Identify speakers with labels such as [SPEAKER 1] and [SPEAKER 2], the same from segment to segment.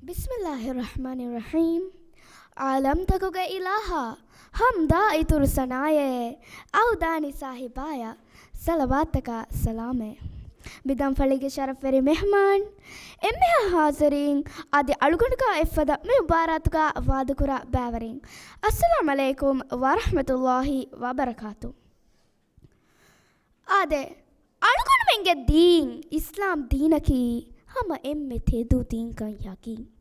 [SPEAKER 1] بسم الله الرحمن الرحيم. علمتك إلها حمدا إتر سنايا أو داني صاحبايا صلواتك سلامه بدم فليك شرف فري مهمان إمها حاضرين أدي ألغنك إفدا مباراتك وادكرا باورين. السلام عليكم ورحمة الله وبركاته. أدي ألغن منك دين إسلام دينكي هم إمي تدو دين كان يقين.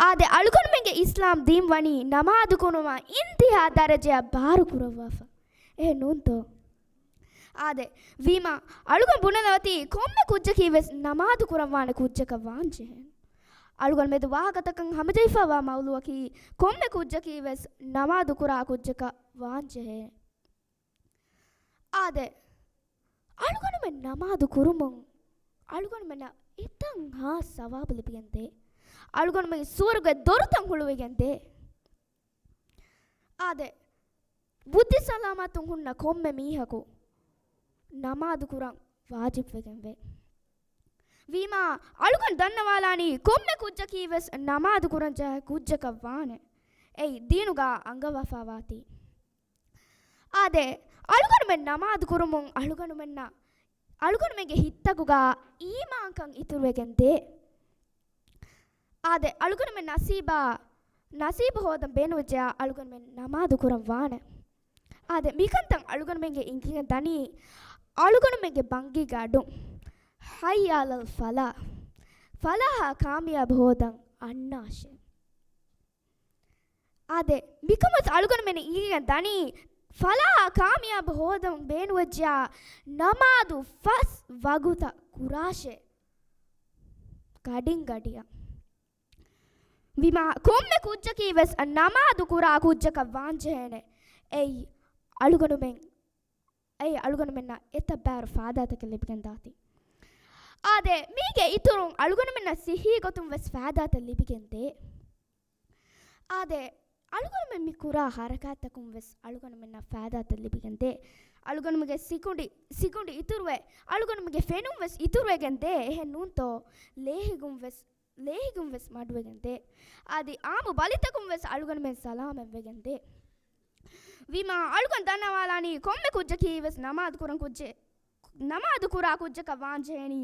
[SPEAKER 1] ආදේ අලුකන මෙගේ ඉස්ලාම් දීම් වනි නමාදු කොනවා ඉන්තිහා දරජය බාරු කුරවවා ඒ නුන්තෝ ආදේ වීමා අලුකන බුනලවති කොම්මෙ කුජ්ජ කීවෙස් නමාදු කුරවාන කුජ්ජක වාංජෙහෙන් අලුකන මෙද වාහකතකන් හමජයිෆවා මවුලුවකි කොම්මෙ කුජ්ජ කීවෙස් නමාදු කුරා කුජ්ජක වාංජෙහෙන් ආදේ අලුකන මෙ නමාදු කුරුමුන් අලුකන මෙන ඉතන් හා සවාබ ලිපියන්තේ අලුගොන මේ සූර්ග දොරතන් හුළුවෙගෙන්දේ ආදේ බුද්ධි සලාමතුන් හුන්න කොම්මෙ මීහකු නමාදු කුරන් වාජිබ් වෙගෙන්වේ වීමා අලුගොන දන්නවාලානි කොම්මෙ කුජ්ජ කීවස් නමාදු කුරන් ජය කුජ්ජක වානේ එයි දීනුගා අංගවෆාවාති ආදේ අලුගොන මෙ නමාදු කුරුමුන් අලුගොන මෙන්න අලුගොන මෙගේ හිත්තකුගා ඊමාංකන් ඉතුරු වෙගෙන්දේ ආදේ අලුගොන මෙ නසීබ හොදම් බේනුජා අලුගොන මෙ නමාදු කුරන් වාන ආදේ මිකන්තන් අලුගොන මෙගේ ඉංගින දනි අලුගොන මෙගේ බංගි ගඩු හයියාලල් ෆලා කාමියාබ හොදම් අන්නාෂේ ආදේ මිකමස් අලුගොන මෙ ඉංගින දනි ෆලා කාමියාබ හොදම් බේනුජා නමාදු ෆස් වගුත කුරාෂේ ගඩින් ගඩියා විමා කොම්මෙ කුජ්ජ කීවස් නමාදු කුරා කුජ්ජක වාංජෙහෙනේ එයි අලුගොන මෙන්න එත බෑර ෆාදාතක ලිබිගෙන් දාති ආදේ මීගේ ඉතුරුන් අලුගොන මෙන්න සිහි ගොතුම් වෙස් ෆාදාත ලිබිගෙන් දේ ආදේ අලුගොන මෙ මි කුරා හරකාතකුම් වෙස් අලුගොන මෙන්න ෆාදාත ලිබිගෙන් දේ අලුගොන මෙගේ සිකුණ්ඩි ඉතුරුවේ අලුගොන මෙගේ ෆෙනුම් වෙස් ඉතුරුවෙගෙන් දේ එහෙ නුන්තෝ ලේහිගුම් වෙස් මඩුවෙගෙන්දේ ආදි ආමු බලිතකුම් වෙස් අලුගොන මෙන් සලාමෙන් වෙගෙන්දේ විමා අලුගොන දන්නවාලානි කොම්මෙ කුජ්ජ කීවෙස් නමාදු කුරා කුජ්ජක වාංජේනි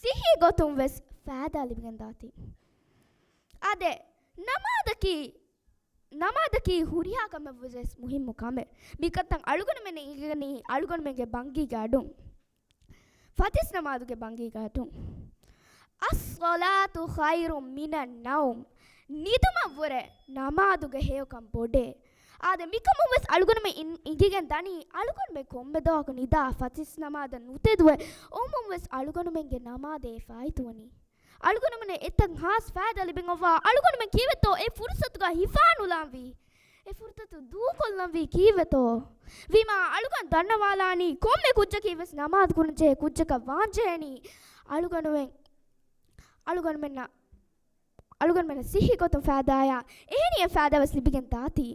[SPEAKER 1] සිහි ගොතුම් වෙස් ෆෑදා ලිබිගෙන් දාති ආදේ නමාදකි හුරියාකම වෙස් මුහිම්මු කමෙ මිකත්තන් අලුගොන මෙන් ඉගනි අලුගොන මෙන්ගේ බංගි ගාඩුම් ෆතිස් නමාදුගේ බංගි ගාඩුම් අස්වලාතු ඛයිරුම් මිනන් නවුම් නිදුම වර නමාදුගේ හේයකම් බොඩේ ආදේ මිකම වෙස් අලුගොන මෙ ඉංගිගෙන් දනි අලුගොන මෙ කොම්බෙදෝක නිදා ෆතිස් නමාද නුතෙදුවේ ඕමම් වෙස් අලුගොන මෙන්ගේ නමාදේ ෆයිතුවනි අලුගොන මෙ එතන් හාස් ෆෑදා ලිබින් ඔවා අලුගොන මෙ කීවෙතෝ ඒ ෆුර්සතුගා හිෆානුලාම් වී ඒ ෆුර්තතු දූකොල්ලම් වී කීවෙතෝ විමා අලුගොන දන්නවාලානි කොම්මෙ කුජ්ජ කීවෙස් නමාද කුරන්ජේ කුජ්ජක වාංජේනි අලුගොන මෙන්න සිහි ගොතුම් ෆෑදායා එහෙනිය ෆෑදාවස් ලිබිගෙන් දාති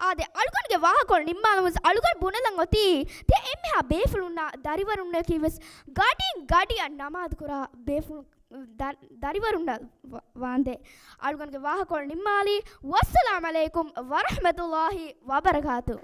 [SPEAKER 1] ආදේ අලුගොනගේ ವಾಹකොල් නිම්මාලමස් අලුගොන බුනලන් ඔති තිය එම්මෙහා බේෆුලුන්නා දරිවරුන්න කීවස් ගඩින් ගඩිය නමාද කුරා බේෆුලු දරිවරුන්න වාන්දේ අලුගොනගේ ವಾಹකොල් නිම්මාලි වස්සලාමු අලයිකුම් වරහ්මතුල්ලාහි වබරකාතු